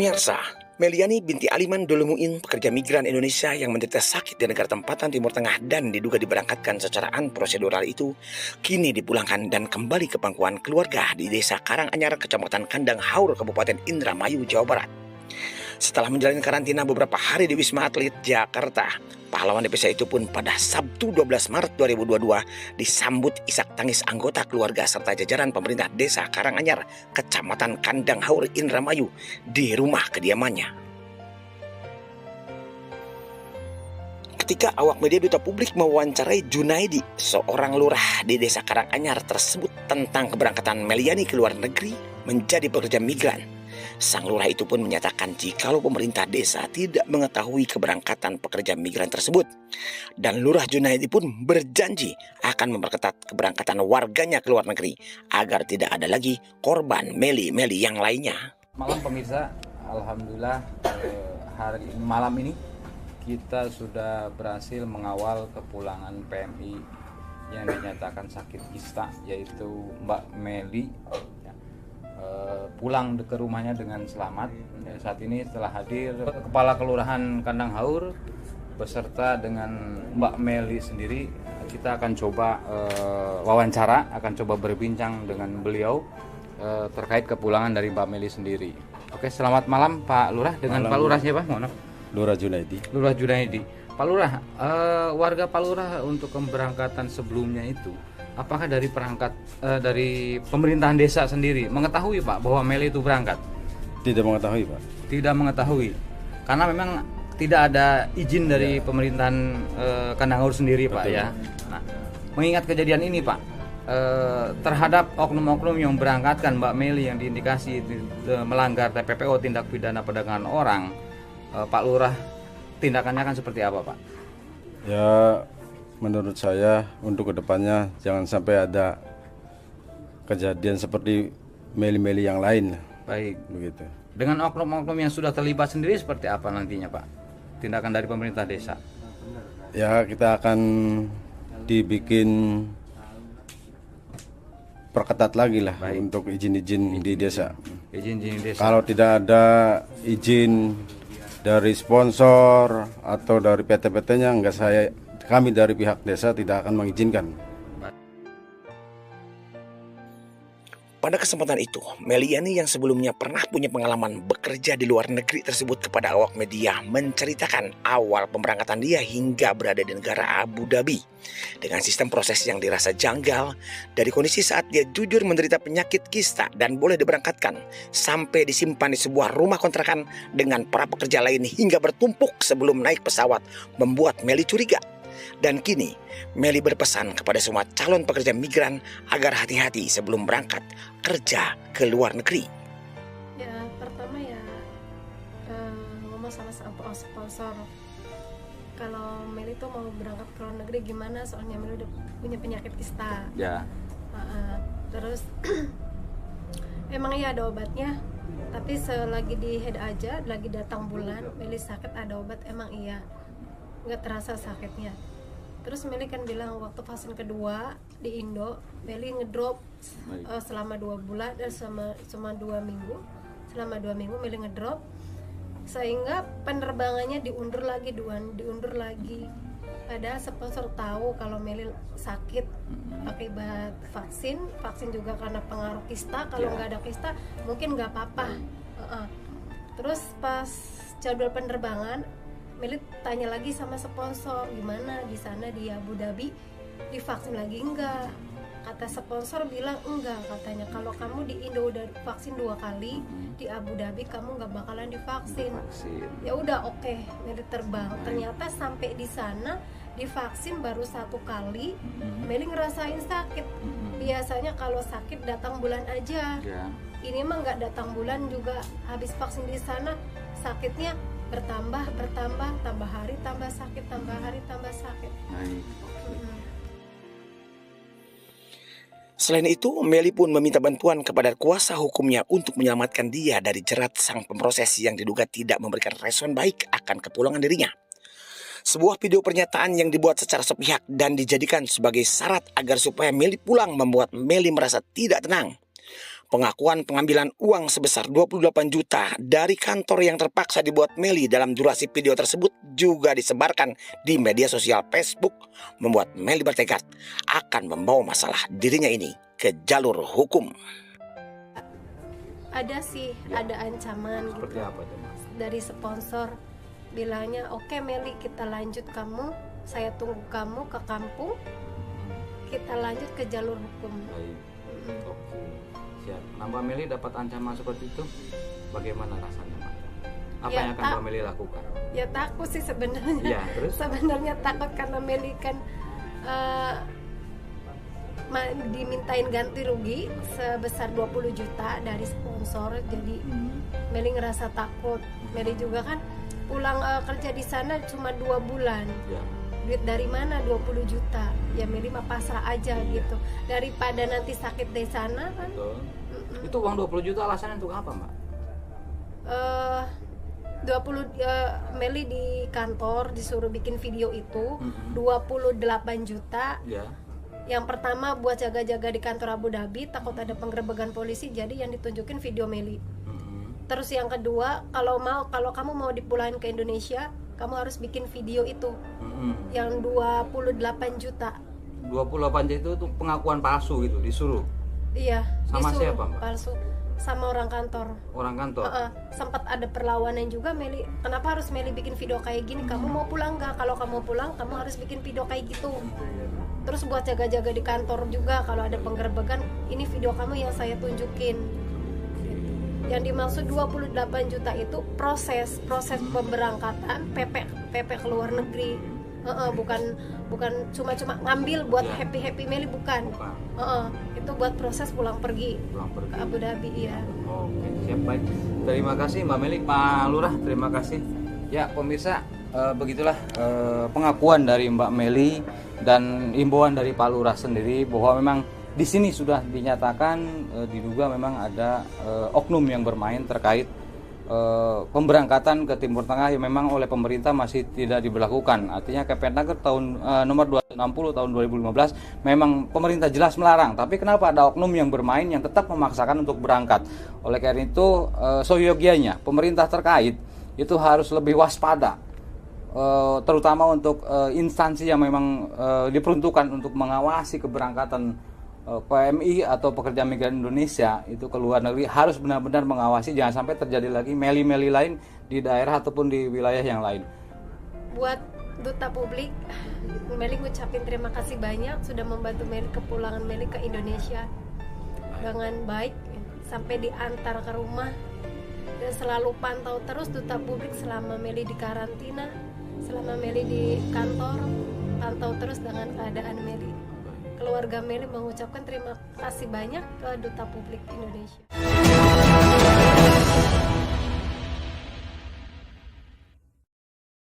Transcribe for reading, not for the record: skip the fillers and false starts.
Pemirsa, Meliani binti Aliman Dolumuin, pekerja migran Indonesia yang menderita sakit di negara tempatan Timur Tengah dan diduga diberangkatkan secara unprosedural itu, kini dipulangkan dan kembali ke pangkuan keluarga di Desa Karanganyar, Kecamatan Kandang Haur, Kabupaten Indramayu, Jawa Barat. Setelah menjalani karantina beberapa hari di Wisma Atlet Jakarta, pahlawan DPC itu pun pada Sabtu 12 Maret 2022 disambut isak tangis anggota keluarga serta jajaran pemerintah Desa Karanganyar, Kecamatan Kandang Haur, Indramayu di rumah kediamannya. Ketika awak media Duta Publik mewawancarai Junaidi, seorang lurah di Desa Karanganyar tersebut, tentang keberangkatan Meliani ke luar negeri menjadi pekerja migran, sang lurah itu pun menyatakan jikalau pemerintah desa tidak mengetahui keberangkatan pekerja migran tersebut. Dan lurah Junaidi pun berjanji akan memperketat keberangkatan warganya ke luar negeri agar tidak ada lagi korban meli-meli yang lainnya. Malam pemirsa, alhamdulillah hari malam ini kita sudah berhasil mengawal kepulangan PMI yang dinyatakan sakit kista, yaitu Mbak Meli, pulang ke rumahnya dengan selamat. Saat ini setelah hadir Kepala Kelurahan Kandang Haur beserta dengan Mbak Meli sendiri, kita akan coba wawancara, akan coba berbincang dengan beliau terkait kepulangan dari Mbak Meli sendiri. Oke, selamat malam Pak Lurah. Dengan malam. Pak Lurah siapa? Mohon maaf. Lurah Junaidi. Lurah Junaidi. Pak Lurah, warga Pak Lurah untuk keberangkatan sebelumnya itu, apakah dari dari pemerintahan desa sendiri mengetahui Pak bahwa Meli itu berangkat? Tidak mengetahui Pak. Tidak mengetahui, karena memang tidak ada izin dari pemerintahan Kandang Haur sendiri. Betul, Pak ya. Nah, mengingat kejadian ini Pak, terhadap oknum-oknum yang berangkatkan Mbak Meli yang diindikasi melanggar TPPO, tindak pidana perdagangan orang, Pak Lurah, tindakannya akan seperti apa Pak? Ya, menurut saya untuk kedepannya jangan sampai ada kejadian seperti meli-meli yang lain. Baik, begitu. Dengan oknum-oknum yang sudah terlibat sendiri seperti apa nantinya Pak? Tindakan dari pemerintah desa? Ya, kita akan dibikin perketat lagi lah. Baik. Untuk izin-izin di desa. Izin-izin desa. Kalau tidak ada izin dari sponsor atau dari PT-PT-nya, kami dari pihak desa tidak akan mengizinkan. Pada kesempatan itu, Meliani yang sebelumnya pernah punya pengalaman bekerja di luar negeri tersebut kepada awak media menceritakan awal pemberangkatan dia hingga berada di negara Abu Dhabi dengan sistem proses yang dirasa janggal, dari kondisi saat dia jujur menderita penyakit kista dan boleh diberangkatkan sampai disimpan di sebuah rumah kontrakan dengan para pekerja lain hingga bertumpuk sebelum naik pesawat, membuat Meli curiga. Dan kini Meli berpesan kepada semua calon pekerja migran agar hati-hati sebelum berangkat kerja ke luar negeri. Ya, pertama ya ngomong sama sponsor. Kalau Meli tuh mau berangkat ke luar negeri gimana, soalnya Meli udah punya penyakit kista. Ya. Terus emang iya ada obatnya, tapi selagi di head aja, lagi datang bulan Meli sakit ada obat, emang iya nggak terasa sakitnya. Terus Meli kan bilang waktu vaksin kedua di Indo, Meli ngedrop selama 2 bulan dan selama 2 minggu. Selama 2 minggu Meli ngedrop, sehingga penerbangannya diundur lagi. Ada sponsor tahu kalau Meli sakit akibat vaksin juga karena pengaruh kista. Kalau nggak ada kista mungkin nggak apa-apa. Terus pas jadwal penerbangan, Meli tanya lagi sama sponsor, gimana di sana di Abu Dhabi divaksin lagi enggak? Kata sponsor bilang enggak, katanya kalau kamu di Indo udah vaksin 2 kali, di Abu Dhabi kamu nggak bakalan divaksin. Ya udah, oke, Meli terbang. Ternyata sampai di sana divaksin baru 1 kali, Meli ngerasain sakit. Biasanya kalau sakit datang bulan aja. Ini mah nggak datang bulan juga, habis vaksin di sana sakitnya bertambah, tambah hari tambah sakit, tambah hari tambah sakit. Selain itu, Meli pun meminta bantuan kepada kuasa hukumnya untuk menyelamatkan dia dari jerat sang pemproses yang diduga tidak memberikan respon baik akan kepulangan dirinya. Sebuah video pernyataan yang dibuat secara sepihak dan dijadikan sebagai syarat agar supaya Meli pulang membuat Meli merasa tidak tenang. Pengakuan pengambilan uang sebesar 28 juta dari kantor yang terpaksa dibuat Meli dalam durasi video tersebut juga disebarkan di media sosial Facebook, membuat Meli bertekad akan membawa masalah dirinya ini ke jalur hukum. Ada sih, ada ancaman Seperti gitu apa tuh, Mas? dari sponsor, bilangnya oke Meli, kita lanjut kamu, saya tunggu kamu ke kampung, kita lanjut ke jalur hukum. Baik. Oke. Siap. Nah, Mbak Meli dapat ancaman seperti itu, bagaimana rasanya, Mbak? Apa Ya, yang akan Mbak Meli lakukan? Ya takut sih sebenarnya. Ya, terus? Sebenarnya takut karena Meli kan dimintain ganti rugi sebesar 20 juta dari sponsor. Jadi Meli ngerasa takut. Meli juga kan pulang kerja di sana cuma 2 bulan. Ya. Duit dari mana 20 juta? Ya Meli mah pasrah aja gitu. Daripada nanti sakit di sana kan. Betul. Itu uang 20 juta alasannya untuk apa, Mbak? 20 Meli di kantor disuruh bikin video itu 28 juta. Ya. Yang pertama buat jaga-jaga di kantor Abu Dhabi, takut ada penggerebekan polisi, jadi yang ditunjukin video Meli. Terus yang kedua, kalau kamu mau dipulangin ke Indonesia, kamu harus bikin video itu yang 28 juta. 28 juta itu pengakuan palsu gitu, disuruh. Iya, Sama disuruh siapa, Mbak? palsu. Sama orang kantor. Orang kantor. Sempat ada perlawanan juga Meli. Kenapa harus Meli bikin video kayak gini? Kamu mau pulang nggak? Kalau kamu pulang, kamu harus bikin video kayak gitu. Terus buat jaga-jaga di kantor juga kalau ada penggerebekan, ini video kamu yang saya tunjukin. Yang dimaksud 28 juta itu proses pemberangkatan PP ke luar negeri. Bukan cuma ngambil buat happy Meli, bukan. Itu buat proses pulang pergi ke Abu Dhabi, ya. Oke, siap, baik. Terima kasih Mbak Meli, Pak Lurah, terima kasih. Ya, pemirsa, begitulah pengakuan dari Mbak Meli dan imbauan dari Pak Lurah sendiri bahwa memang di sini sudah dinyatakan diduga memang ada oknum yang bermain terkait pemberangkatan ke Timur Tengah yang memang oleh pemerintah masih tidak diberlakukan. Artinya Kemenaker tahun nomor 260 tahun 2015 memang pemerintah jelas melarang, tapi kenapa ada oknum yang bermain yang tetap memaksakan untuk berangkat. Oleh karena itu seyogianya pemerintah terkait itu harus lebih waspada, terutama untuk instansi yang memang diperuntukkan untuk mengawasi keberangkatan PMI atau pekerja migran Indonesia itu ke luar negeri harus benar-benar mengawasi, jangan sampai terjadi lagi meli-meli lain di daerah ataupun di wilayah yang lain. Buat Duta Publik, Meli ngucapin terima kasih banyak sudah membantu Meli kepulangan Meli ke Indonesia dengan baik sampai diantar ke rumah, dan selalu pantau terus Duta Publik selama Meli di karantina, selama Meli di kantor, pantau terus dengan keadaan Meli. Keluarga Meli mengucapkan terima kasih banyak ke Duta Publik Indonesia.